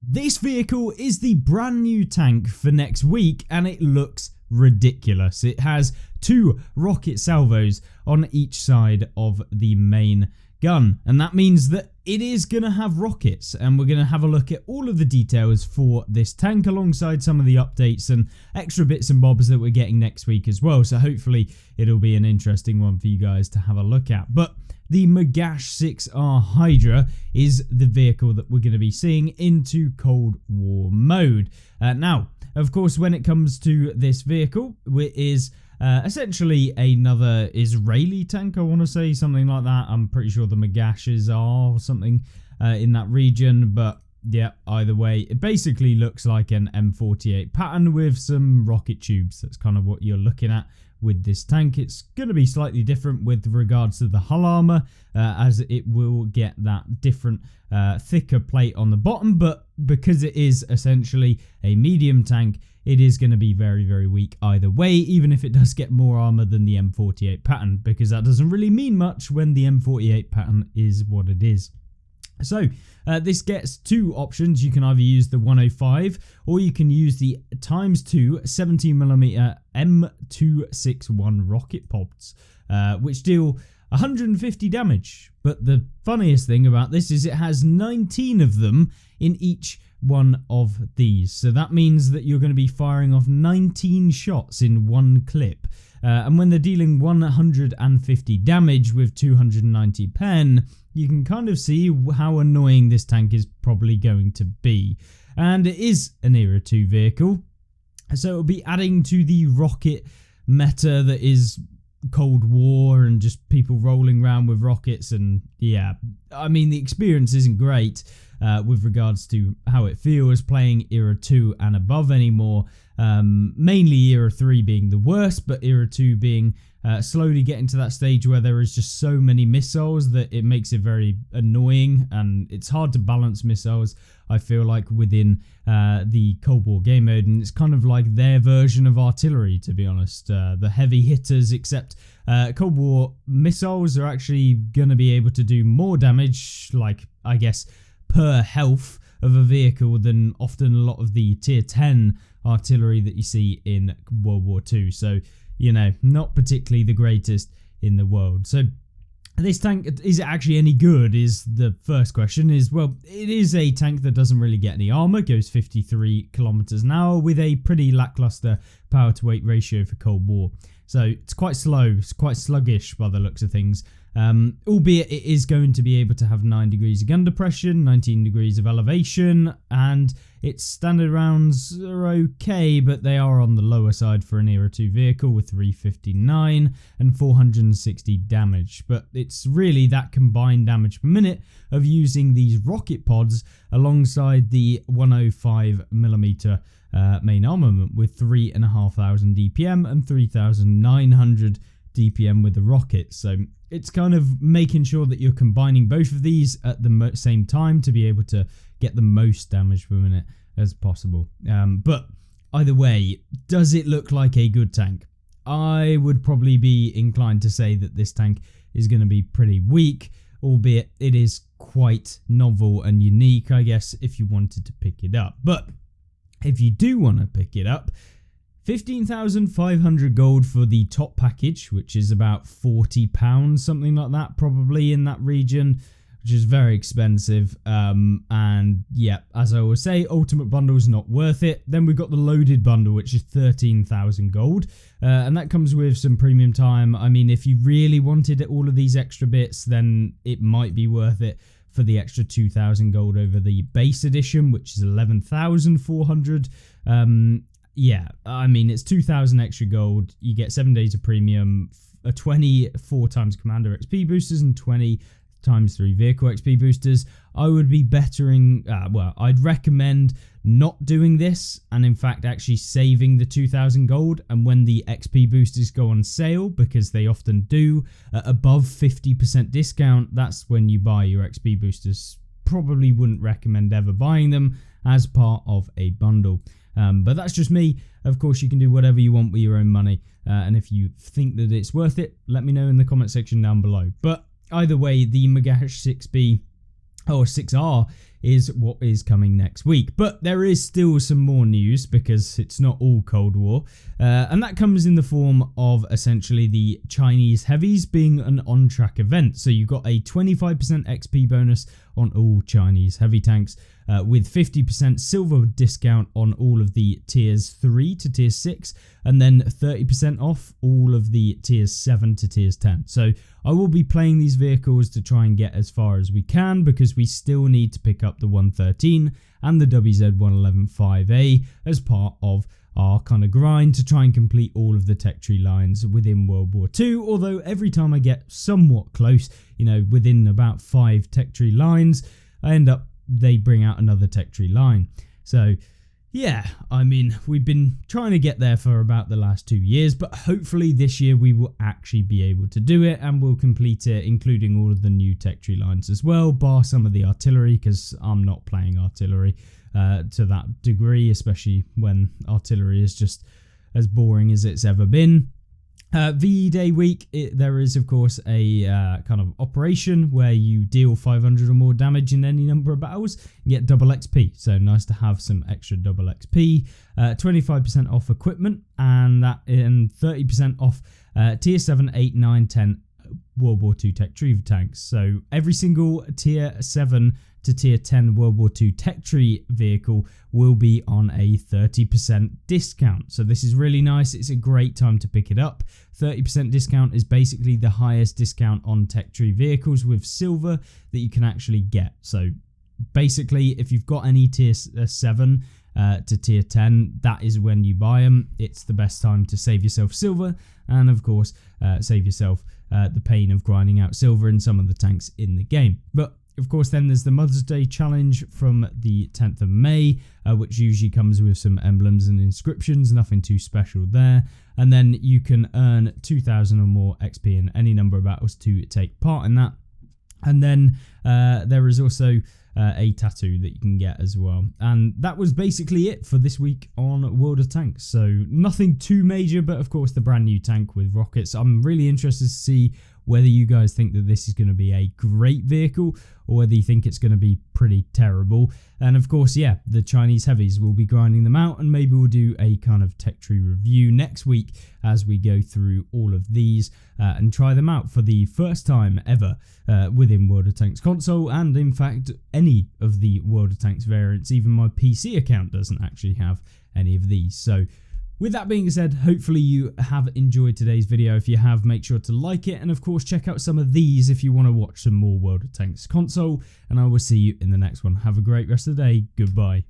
This vehicle is the brand new tank for next week and it looks ridiculous. It has 2 rocket salvos on each side of the main gun, and that means that it is going to have rockets, and we're going to have a look at all of the details for this tank alongside some of the updates and extra bits and bobs that we're getting next week as well. So hopefully it'll be an interesting one for you guys to have a look at. But the Nagash 6R Hydra is the vehicle that we're going to be seeing into Cold War mode. Now, of course, when it comes to this vehicle, it is essentially another Israeli tank, I want to say, something like that. I'm pretty sure the Nagashes are something in that region, but yeah, either way, it basically looks like an M48 pattern with some rocket tubes. That's kind of what you're looking at with this tank. It's going to be slightly different with regards to the hull armor, as it will get that different thicker plate on the bottom, but because it is essentially a medium tank, it is going to be very, very weak either way, even if it does get more armor than the M48 pattern, because that doesn't really mean much when the M48 pattern is what it is. So this gets 2 options. You can either use the 105 or you can use the ×2 17mm M261 rocket pods, which deal 150 damage. But the funniest thing about this is it has 19 of them in each one of these. So that means that you're going to be firing off 19 shots in one clip. And when they're dealing 150 damage with 290 pen, you can kind of see how annoying this tank is probably going to be. And it is an Era 2 vehicle, so it'll be adding to the rocket meta that is Cold War and just people rolling around with rockets. And yeah, I mean, the experience isn't great with regards to how it feels playing Era 2 and above anymore. Mainly Era 3 being the worst, but Era 2 being slowly getting to that stage where there is just so many missiles that it makes it very annoying, and it's hard to balance missiles, I feel like, within the Cold War game mode. And it's kind of like their version of artillery, to be honest. The heavy hitters, except Cold War missiles are actually going to be able to do more damage, like, I guess, per health of a vehicle than often a lot of the tier 10 artillery that you see in World War II. So, you know, not particularly the greatest in the world. So this tank, is it actually any good, is the first question. Is, well, it is a tank that doesn't really get any armor, goes 53 kilometers an hour with a pretty lackluster power to weight ratio for Cold War. So it's quite slow, it's quite sluggish by the looks of things. Albeit it is going to be able to have 9 degrees of gun depression, 19 degrees of elevation, and its standard rounds are okay, but they are on the lower side for an Era 2 vehicle with 359 and 460 damage. But it's really that combined damage per minute of using these rocket pods alongside the 105mm main armament with 3,500 DPM and 3,900 DPM with the rockets. So it's kind of making sure that you're combining both of these at the same time to be able to get the most damage per minute as possible. But either way, does it look like a good tank? I would probably be inclined to say that this tank is going to be pretty weak, albeit it is quite novel and unique, I guess, if you wanted to pick it up. But if you do want to pick it up, 15,500 gold for the top package, which is about £40, something like that, probably in that region, which is very expensive. And yeah, as I always say, Ultimate Bundle is not worth it. Then we've got the Loaded Bundle, which is 13,000 gold. And that comes with some premium time. I mean, if you really wanted all of these extra bits, then it might be worth it for the extra 2,000 gold over the base edition, which is 11,400. Yeah, I mean, it's 2,000 extra gold. You get 7 days of premium, 24 times Commander XP boosters, and 20 times 3 vehicle XP boosters. I would be bettering, I'd recommend not doing this, and in fact actually saving the 2,000 gold, and when the XP boosters go on sale, because they often do, above 50% discount, that's when you buy your XP boosters. Probably wouldn't recommend ever buying them as part of a bundle. But that's just me. Of course, you can do whatever you want with your own money. And if you think that it's worth it, let me know in the comment section down below. But either way, the Nagash 6B or 6R is what is coming next week. But there is still some more news because it's not all Cold War, and that comes in the form of essentially the Chinese heavies being an on-track event. So you got a 25% XP bonus on all Chinese heavy tanks, with 50% silver discount on all of the tiers 3 to tier 6, and then 30% off all of the tiers 7 to tiers 10. So I will be playing these vehicles to try and get as far as we can, because we still need to pick up the 113 and the WZ-111-5A as part of our kind of grind to try and complete all of the tech tree lines within World War II. Although every time I get somewhat close, within about 5 tech tree lines, they bring out another tech tree line. So yeah, we've been trying to get there for about the last 2 years, but hopefully this year we will actually be able to do it, and we'll complete it, including all of the new tech tree lines as well, bar some of the artillery, because I'm not playing artillery to that degree, especially when artillery is just as boring as it's ever been. VE Day week, there is of course a kind of operation where you deal 500 or more damage in any number of battles and get double XP. So nice to have some extra double XP. 25% off equipment, and 30% off tier 7, 8, 9, 10 World War II tech tree tanks. So every single tier 7 to tier 10 World War II tech tree vehicle will be on a 30% discount. So this is really nice. It's a great time to pick it up. 30% discount is basically the highest discount on tech tree vehicles with silver that you can actually get. So basically, if you've got any tier 7 to tier 10, that is when you buy them. It's the best time to save yourself silver, and of course save yourself the pain of grinding out silver in some of the tanks in the game. But of course, then there's the Mother's Day challenge from the 10th of May, which usually comes with some emblems and inscriptions, nothing too special there. And then you can earn 2,000 or more XP in any number of battles to take part in that. And then there is also a tattoo that you can get as well. And that was basically it for this week on World of Tanks. So nothing too major, but of course the brand new tank with rockets. I'm really interested to see whether you guys think that this is going to be a great vehicle or whether you think it's going to be pretty terrible. And of course, yeah, the Chinese heavies, will be grinding them out, and maybe we'll do a kind of tech tree review next week as we go through all of these and try them out for the first time ever within World of Tanks console, and in fact any of the World of Tanks variants. Even my PC account doesn't actually have any of these. So with that being said, hopefully you have enjoyed today's video. If you have, make sure to like it, and of course check out some of these if you want to watch some more World of Tanks console, and I will see you in the next one. Have a great rest of the day. Goodbye.